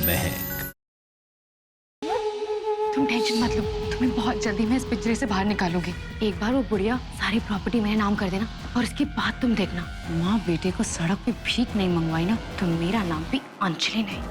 महक। तुम टेंशन मत लो, तुम्हें बहुत जल्दी मैं इस पिंजरे से बाहर निकालूंगी। एक बार वो बुढ़िया सारी प्रॉपर्टी मेरे नाम कर देना और इसके बाद तुम देखना, माँ बेटे को सड़क पे भीख नहीं मंगवाई ना तो मेरा नाम भी अंजलि नहीं।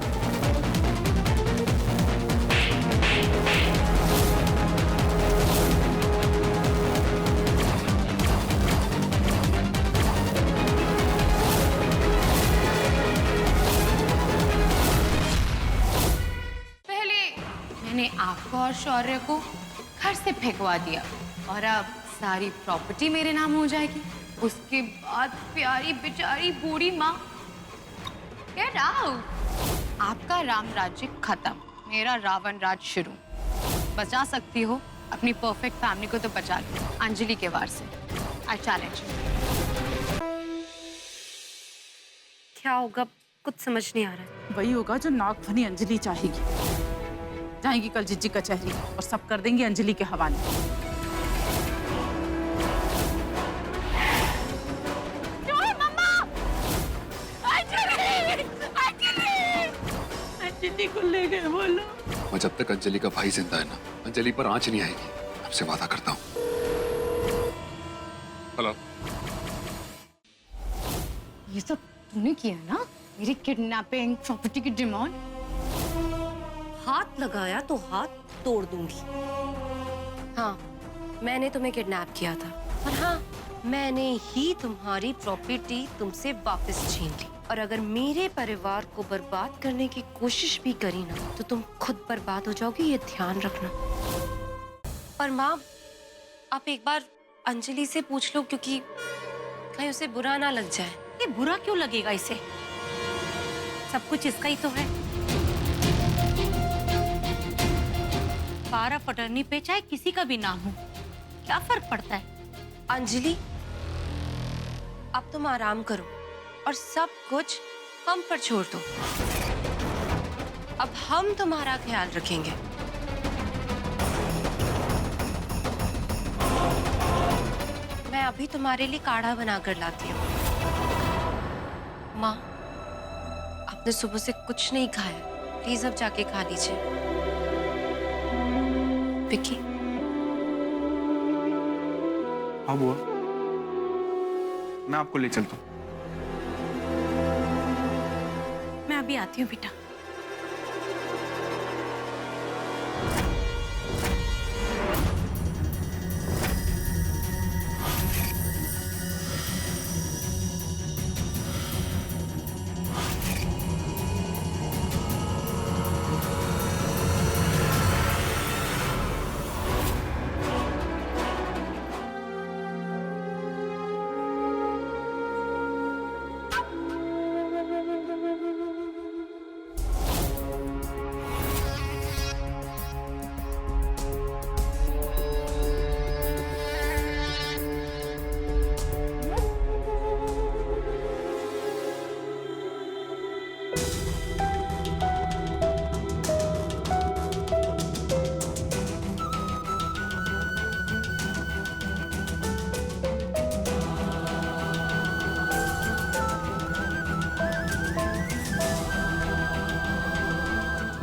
मैंने आपको और शौर्य को घर से फेंकवा दिया और अब सारी प्रॉपर्टी मेरे नाम हो जाएगी। उसके बाद प्यारी बेचारी बूढ़ी माँ, गेट आउट। आपका राम राज्य खत्म, मेरा रावण राज शुरू। बचा सकती हो अपनी परफेक्ट फैमिली को तो बचा लो अंजलि के वार से। I challenge. क्या होगा कुछ समझ नहीं आ रहा है। वही होगा जो नागफनी अंजलि चाहेगी। जाएंगी कल जिज्जी कचहरी और सब कर देंगी अंजलि के हवाले। अंजलि को ले गए बोलो। और जब तक अंजलि का भाई जिंदा है ना, अंजलि पर आंच नहीं आएगी। आपसे वादा करता हूँ। हेलो। ये सब तूने किया ना, मेरी किडनैपिंग, प्रॉपर्टी की डिमांड। हाथ लगाया तो हाथ तोड़ दूंगी। हाँ, मैंने तुम्हें किडनैप किया था और हाँ, मैंने ही तुम्हारी प्रॉपर्टी तुमसे वापस छीन ली। और अगर मेरे परिवार को बर्बाद करने की कोशिश भी करी ना तो तुम खुद बर्बाद हो जाओगी, ये ध्यान रखना। और माँ, आप एक बार अंजलि से पूछ लो, क्योंकि कहीं उसे बुरा ना लग जाए। ये बुरा क्यों लगेगा इसे? सब कुछ इसका ही तो है। 12 फटरनी पे चाहे किसी का भी नाम हो, क्या फर्क पड़ता है? अंजलि, अब तुम आराम करो और सब कुछ हम पर छोड़ दो। अब हम तुम्हारा ख्याल रखेंगे। मैं अभी तुम्हारे लिए काढ़ा बनाकर लाती हूँ। माँ, आपने सुबह से कुछ नहीं खाया, प्लीज अब जाके खा लीजिए। विक्की। हाँ बुआ, मैं आपको ले चलता हूँ। मैं अभी आती हूँ बेटा।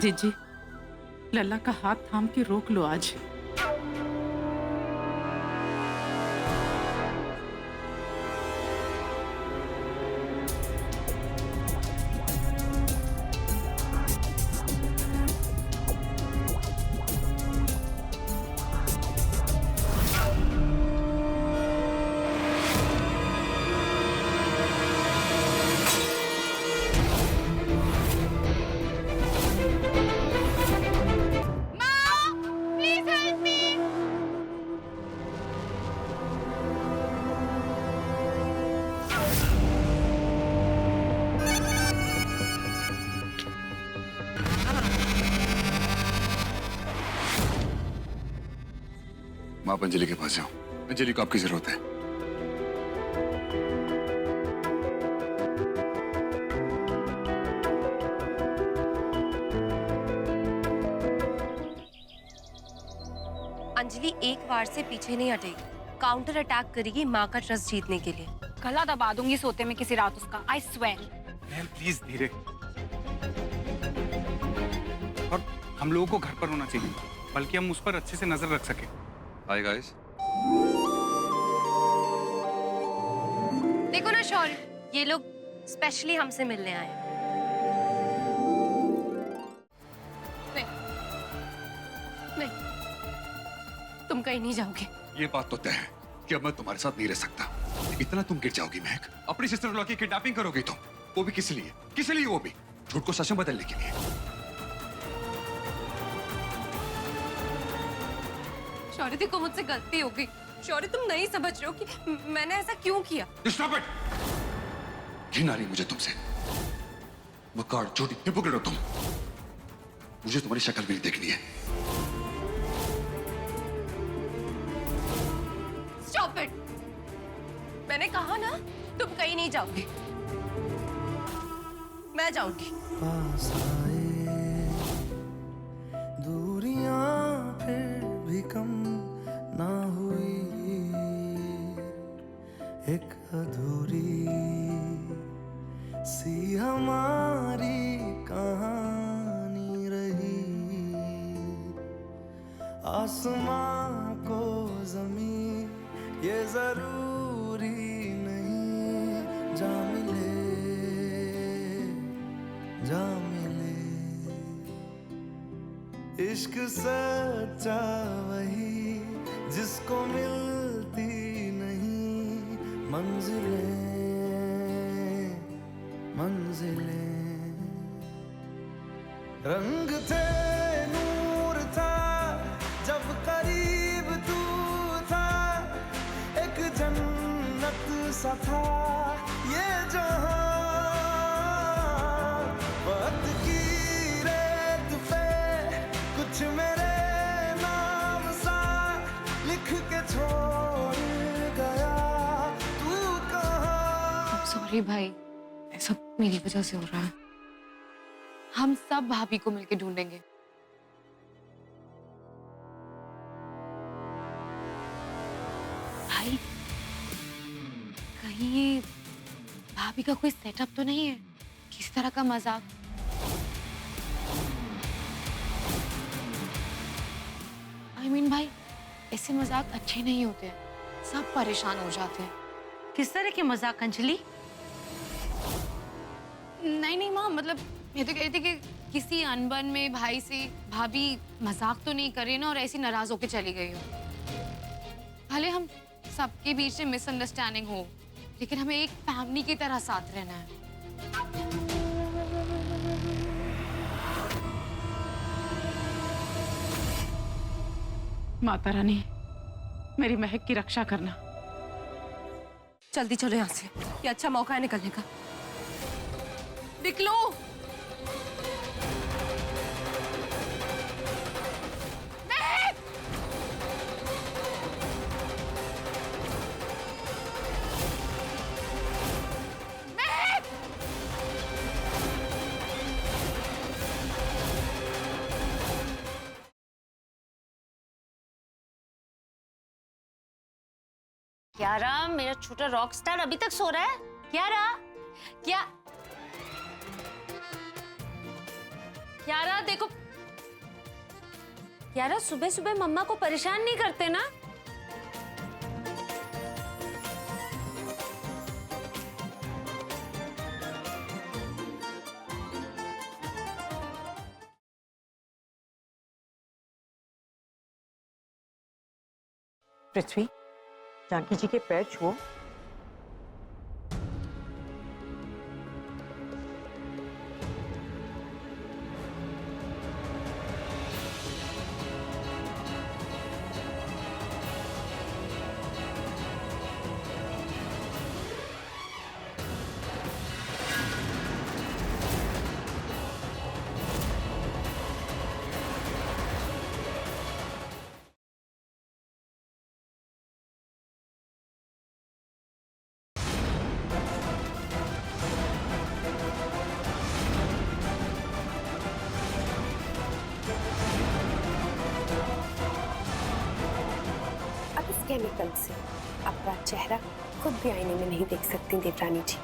जिज्जी, लल्ला का हाथ थाम के रोक लो आज। आप अंजलि के पास जाओ। अंजलि को आपकी जरूरत है। अंजलि एक वार से पीछे नहीं हटेगी, काउंटर अटैक करेगी माँ का ट्रस्ट जीतने के लिए। गला दबा दूंगी सोते में किसी रात उसका, आई स्वेयर। मैम प्लीज धीरे। हम लोगों को घर पर होना चाहिए, बल्कि हम उस पर अच्छे से नजर रख सके। Hi guys. देखो ना शौर्य, ये लोग स्पेशली हमसे मिलने आए हैं। नहीं, नहीं, तुम कहीं नहीं जाओगे। ये बात तो तय है कि अब मैं तुम्हारे साथ नहीं रह सकता। इतना तुम गिर जाओगी महक। अपनी सिस्टर लॉ की किडनैपिंग करोगी तुम, वो भी किस लिए? किस लिए? वो भी झूठ को सच में बदलने के लिए। शौर्य, देखो मुझसे गलती हो गई। शौर्य, तुम नहीं समझ रहे हो कि मैंने ऐसा क्यों किया। Stop it! घिन आ रही मुझे तुमसे। मक्कार, झूठी, हिपोक्रेट हो तुम। मुझे तुम्हारी शक्ल भी नहीं देखनी है। Stop it! मैंने कहा ना, तुम कहीं नहीं जाओगे। मैं जाऊंगी। पास आए, दूरियां फिर भी कम ना हुई, एक अधूरी सी हमारी कहानी रही। आसमां को जमीन ये जरूरी नहीं, जा मिले, जा मिले। इश्क सच्चा वही जिसको मिलती नहीं मंजिलें, मंजिलें। रंग थे, नूर था, जब करीब तू था, एक जन्नत सा था ये जहां। वक्त की रेत पे कुछ मेरे नाम सा लिख के छोड़ गया, तू कहाँ? सॉरी भाई, ये सब मेरी वजह से हो रहा है। हम सब भाभी को मिलके ढूंढेंगे। भाई, कहीं ये भाभी का कोई सेटअप तो नहीं है? किस तरह का मजाक? I mean भाई, ऐसे मजाक अच्छे नहीं होते हैं। सब परेशान हो जाते हैं। किस तरह के मजाक अंजलि? नहीं नहीं माँ, मतलब ये तो कह रही थी कि किसी अनबन में भाई से भाभी मजाक तो नहीं कर रही ना, और ऐसी नाराज होके चली गई हो। भले हम सबके बीच में मिसअंडरस्टैंडिंग हो, लेकिन हमें एक फैमिली की तरह साथ रहना है। माता रानी, मेरी महक की रक्षा करना। जल्दी चलो यहाँ से, ये अच्छा मौका है निकलने का। निकलो। क्यारा, मेरा छोटा रॉक स्टार अभी तक सो रहा है? क्यारा, क्या? क्यारा देखो, क्यारा सुबह सुबह मम्मा को परेशान नहीं करते ना? पृथ्वी, जानकी जी के पैर छुओ। केमिकल से अपना चेहरा खुद भी आईने में नहीं देख सकती देवरानी जी।